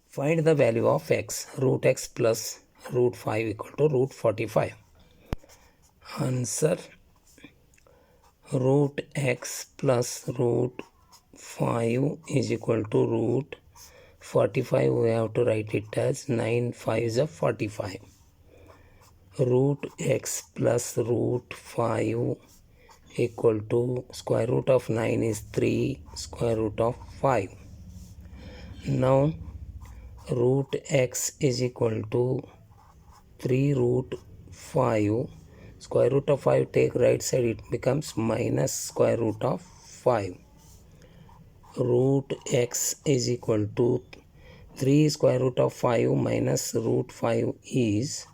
Find the value of x. Root x plus root 5 equal to root 45. Answer: root x plus root 5 is equal to root 45. We have to write it as 9 5 is a 45. Root x plus root 5 equal to square root of 9 is 3 square root of 5. Now root x is equal to 3 root 5. Square root of 5 take right side, it becomes minus square root of 5. Root x is equal to 3 square root of 5 minus root 5 is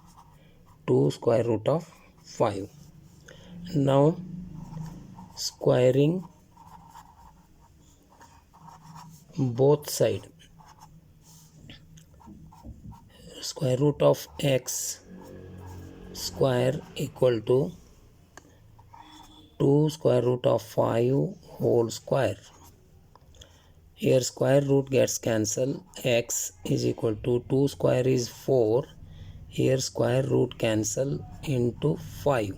2 square root of 5. Now squaring both sides. Square root of x square equal to 2 square root of 5 whole square. Here square root gets cancelled. X is equal to 2 square is 4. Here square root cancel into 5.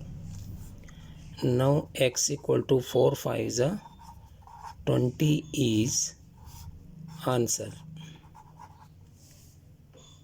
Now x equal to 4 5 is a 20 is answer.